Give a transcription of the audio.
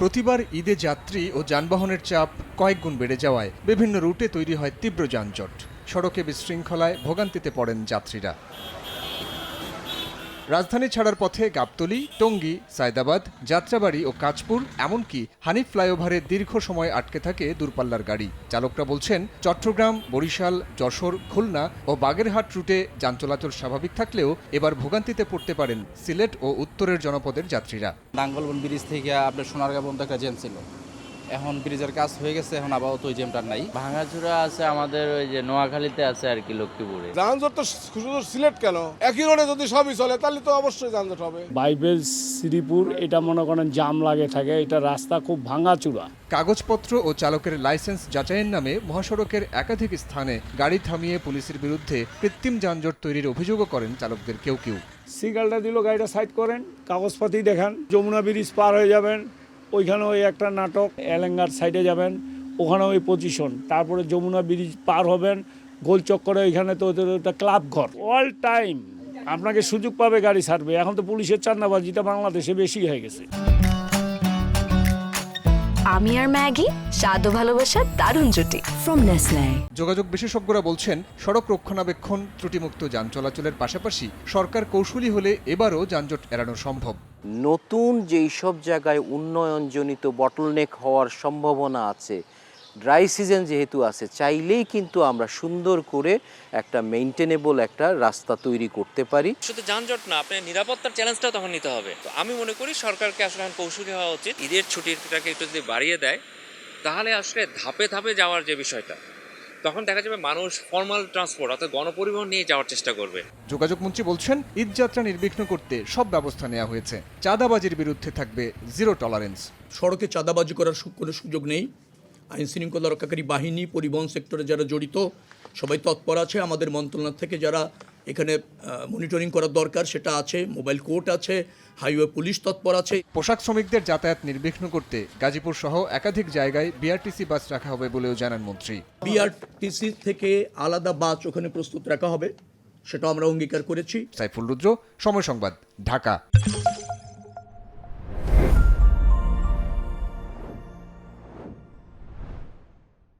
প্রতিবার ঈদে যাত্রী ও যানবাহনের চাপ কয়েক গুণ বেড়ে যাওয়ায় বিভিন্ন রুটে তৈরি হয় তীব্র যানজট। সড়কে বিশৃঙ্খলায় ভোগান্তিতে পড়েন যাত্রীরা। রাজধানী ছাড়ার পথে গাবতলী, টঙ্গী, সায়দাবাদ, যাত্রাবাড়ী ও কাঁচপুর এমনকি হানিফ ফ্লাইওভারে দীর্ঘ সময় আটকে থাকে দূরপাল্লার গাড়ি। চালকরা বলছেন, চট্টগ্রাম, বরিশাল, যশোর, খুলনা ও বাগেরহাট রুটে যান চলাচল স্বাভাবিক থাকলেও এবার ভোগান্তিতে পড়তে পারেন সিলেট ও উত্তরের জনপদের যাত্রীরা। নাঙ্গলবন ব্রিজ থেকে আপনার সোনারগাঁ পর্যন্ত একটা জ্যাম ছিল, এখন ব্রিজের কাজ হয়ে গেছে, এখন আপাতত ওই জ্যামটা নাই। ভাঙাচুরা আছে আমাদের ওই যে নোয়াখালীতে আছে আর কি, লক্ষ্মীপুরে। যানজট তো শুধু সিলেট কেন, একই রোডে যদি সবই চলে তাহলে তো অবশ্যই যানজট হবে। বাইবেল শ্রীপুর এটা মনে করেন জাম লাগে থাকে, এটা রাস্তা খুব ভাঙাচুরা। কাগজপত্র ও চালকের লাইসেন্স যাচাইয়ের নামে মহাসড়কের একাধিক স্থানে গাড়ি থামিয়ে পুলিশের বিরুদ্ধে কৃত্রিম যানজট তৈরির অভিযোগও করেন চালকদের কেউ কেউ। সিগন্যালটা দিল, গাড়িটা সাইড করেন, কাগজপাতি দেখান, যমুনা ব্রিজ পার হয়ে যাবেন, ওইখানে ওই একটা নাটক, এলেঙ্গার সাইডে যাবেন, ওখানে ওই পজিশন, তারপরে যমুনা ব্রিজ পার হবেন, গোল চক্করে ওইখানে তো ওদের একটা ক্লাব ঘর। অল টাইম আপনাকে সুযোগ পাবে গাড়ি ছাড়বে। এখন তো পুলিশের চাঁদাবাজিটা বাংলাদেশে বেশি হয়ে গেছে। আমি আর ম্যাগি, স্বাদ ও ভালোবাসার দারুণ জুটি ফ্রম নেসলে। যোগাযোগ বিশেষজ্ঞরা বলছেন, সড়ক রক্ষণাবেক্ষণ, ত্রুটিমুক্ত যান চলাচলের পাশাপাশি সরকার কৌশলী হলে এবারও যানজট এড়ানো সম্ভব। নতুন যেই সব জায়গায় উন্নয়নজনিত বটলনেক হওয়ার সম্ভাবনা আছে, ড্রাই সিজন যেহেতু আছে, চাইলেই কিন্তু আমরা সুন্দর করে একটা মেইনটেনেবল একটা রাস্তা তৈরি করতে পারি। শুধু যানজট না, আপনার নিরাপত্তার চ্যালেঞ্জটাও তখন নিতে হবে। তো আমি মনে করি সরকারকে আসলে এখন কৌশলী হওয়া উচিত। ঈদের ছুটিটাকে একটু যদি বাড়িয়ে দেয়, তাহলে আসলে ধাপে ধাপে যাওয়ার যে বিষয়টা, তখন দেখা যাবে মানুষ ফর্মাল ট্রান্সপোর্ট অর্থাৎ গণপরিবহন নিয়ে যাওয়ার চেষ্টা করবে। যোগাযোগ মন্ত্রী বলছেন, ঈদযাত্রা নির্বিঘ্ন করতে সব ব্যবস্থা নেওয়া হয়েছে। চাঁদাবাজির বিরুদ্ধে থাকবে জিরো টলারেন্স। সড়কে চাঁদাবাজি করার কোনো সুযোগ নেই। আইন শৃঙ্খলা রক্ষাকারী বাহিনী, পরিবহন সেক্টরে যারা জড়িত সবাই তৎপর আছে। আমাদের মন্ত্রণালয় থেকে যারা এখানে মনিটরিং করার দরকার সেটা আছে, মোবাইল কোর্ট আছে, হাইওয়ে পুলিশ তৎপর আছে। পোশাক শ্রমিকদের যাতায়াত নির্বিঘ্ন করতে গাজীপুর সহ একাধিক জায়গায় বিআরটিসি বাস রাখা হবে বলেও জানান মন্ত্রী। বিআরটিসি থেকে আলাদা বাস ওখানে প্রস্তুত রাখা হবে, সেটা আমরা অঙ্গীকার করেছি। সাইফুল রুদ্র, সময় সংবাদ, ঢাকা।